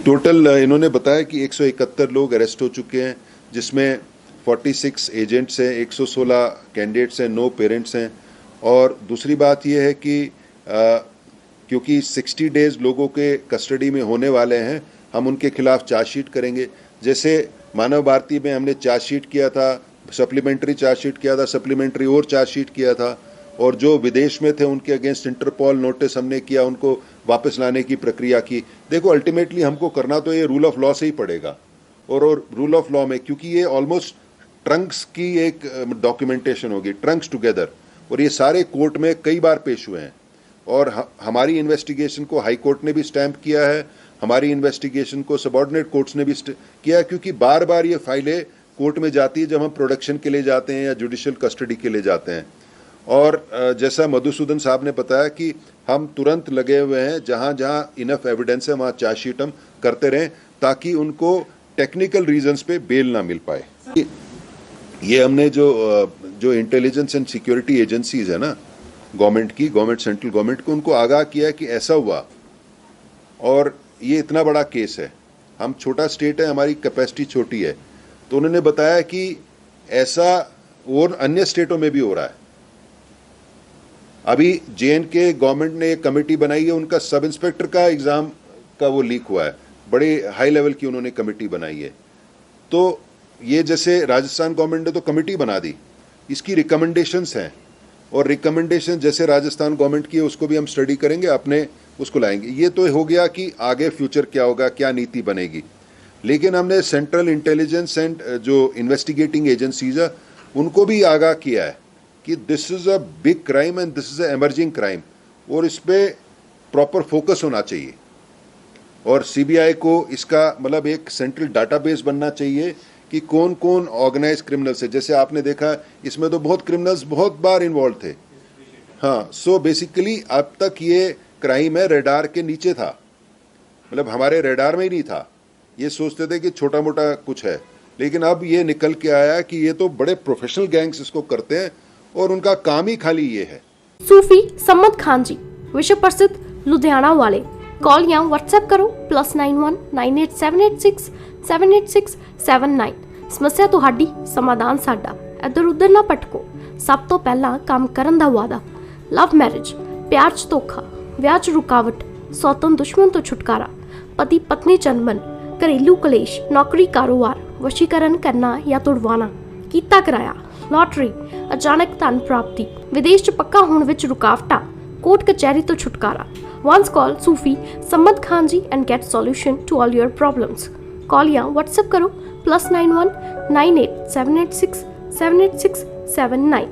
Total इन्होंने बताया कि 171 लोग अरेस्ट हो चुके हैं, जिसमें 46 एजेंट्स हैं, 116 कैंडिडेट्स हैं, 9 पेरेंट्स हैं। और दूसरी बात यह है कि क्योंकि 60 डेज लोगों के कस्टडी में होने वाले हैं, हम उनके खिलाफ चार्जशीट करेंगे। जैसे मानव भारती में हमने चार्जशीट किया था, सप्लीमेंट्री चार्जशीट किया था, सप्लीमेंट्री और चार्जशीट किया था, और जो विदेश में थे उनके अगेंस्ट इंटरपोल नोटिस हमने किया, उनको वापस लाने की प्रक्रिया की। देखो, अल्टीमेटली हमको करना तो ये रूल ऑफ लॉ से ही पड़ेगा, और रूल ऑफ लॉ में क्योंकि ये ऑलमोस्ट ट्रंक्स की एक डॉक्यूमेंटेशन होगी, ट्रंक्स टुगेदर, और ये सारे कोर्ट में कई बार पेश हुए हैं। और हमारी इन्वेस्टिगेशन को हाई कोर्ट ने भी स्टैंप किया है, हमारी इन्वेस्टिगेशन को सबऑर्डिनेट कोर्ट्स ने भी किया है, क्योंकि बार बार ये फाइलें कोर्ट में जाती है जब हम प्रोडक्शन के लिए जाते हैं या जुडिशियल कस्टडी के लिए जाते हैं। और जैसा मधुसूदन साहब ने बताया कि हम तुरंत लगे हुए हैं, जहां जहां इनफ एविडेंस है वहां चार्जशीट हम करते रहें, ताकि उनको टेक्निकल रीजंस पे बेल ना मिल पाए। ये हमने जो इंटेलिजेंस एंड सिक्योरिटी एजेंसीज है ना गवर्नमेंट की, गवर्नमेंट सेंट्रल गवर्नमेंट को, उनको आगाह किया है कि ऐसा हुआ, और ये इतना बड़ा केस है। हम छोटा स्टेट है, हमारी कैपेसिटी छोटी है, तो उन्होंने बताया कि ऐसा और अन्य स्टेटों में भी हो रहा है। अभी JNK गवर्नमेंट ने एक कमेटी बनाई है, उनका सब इंस्पेक्टर का एग्जाम का वो लीक हुआ है, बड़े हाई लेवल की उन्होंने कमेटी बनाई है। तो ये जैसे राजस्थान गवर्नमेंट ने तो कमेटी बना दी, इसकी रिकमेंडेशंस हैं, और रिकमेंडेशन जैसे राजस्थान गवर्नमेंट की है उसको भी हम स्टडी करेंगे, अपने उसको लाएंगे। ये तो हो गया कि आगे फ्यूचर क्या होगा, क्या नीति बनेगी। लेकिन हमने सेंट्रल इंटेलिजेंस एंड जो इन्वेस्टिगेटिंग एजेंसीज है उनको भी आगाह किया है कि this is a big crime and this is a emerging crime, और इस पे प्रॉपर फोकस होना चाहिए। और CBI को इसका मतलब एक सेंट्रल डाटाबेस बनना चाहिए कि कौन कौन ऑर्गेनाइज क्रिमिनल्स है। जैसे आपने देखा इसमें तो बहुत क्रिमिनल्स बहुत बार इन्वॉल्व थे। हाँ, सो बेसिकली अब तक ये क्राइम है रेडार के नीचे था, मतलब हमारे रेडार में ही नहीं था। ये सोचते थे कि छोटा मोटा कुछ है, लेकिन अब ये निकल के आया कि ये तो बड़े प्रोफेशनल गैंग्स इसको करते हैं, और उनका काम ही खाली ये है। सूफी सम्मत खान जी, विश्व प्रसिद्ध लुधियाना वाले। कॉल या व्हाट्सएप करो +91 98786 78679। ਸਮੱਸਿਆ ਤੁਹਾਡੀ, ਸਮਾਧਾਨ ਸਾਡਾ। ਇੱਧਰ ਉੱਧਰ ਨਾ ਭਟਕੋ। ਸਭ ਤੋਂ ਪਹਿਲਾਂ ਕੰਮ ਕਰਨ ਦਾ ਵਾਅਦਾ। ਲਵ ਮੈਰਿਜ, ਪਿਆਰ 'ਚ ਧੋਖਾ, ਵਿਆਹ 'ਚ ਰੁਕਾਵਟ, ਸੌਤਨ ਦੁਸ਼ਮਣ ਤੋਂ ਛੁਟਕਾਰਾ, ਪਤੀ ਪਤਨੀ ਚੰਦਮਨ, ਘਰੇਲੂ ਕਲੇਸ਼, ਨੌਕਰੀ ਕਾਰੋਬਾਰ, ਵਸ਼ੀਕਰਨ ਕਰਨਾ ਜਾਂ ਤੁੜਵਾਣਾ, ਕੀਤਾ ਕਰਾਇਆ, ਲॉटरी, ਅਚਾਨਕ ਧਨ ਪ੍ਰਾਪਤੀ, ਵਿਦੇਸ਼ 'ਚ ਪੱਕਾ ਹੋਣ ਵਿੱਚ ਰੁਕਾਵਟਾਂ, ਕੋਰਟ ਕਚਹਿਰੀ ਤੋਂ ਛੁਟਕਾਰਾ। Once call Sufi Samad Khan ji and get solution to all your problems. Call या WhatsApp करो +91 98 786 78679।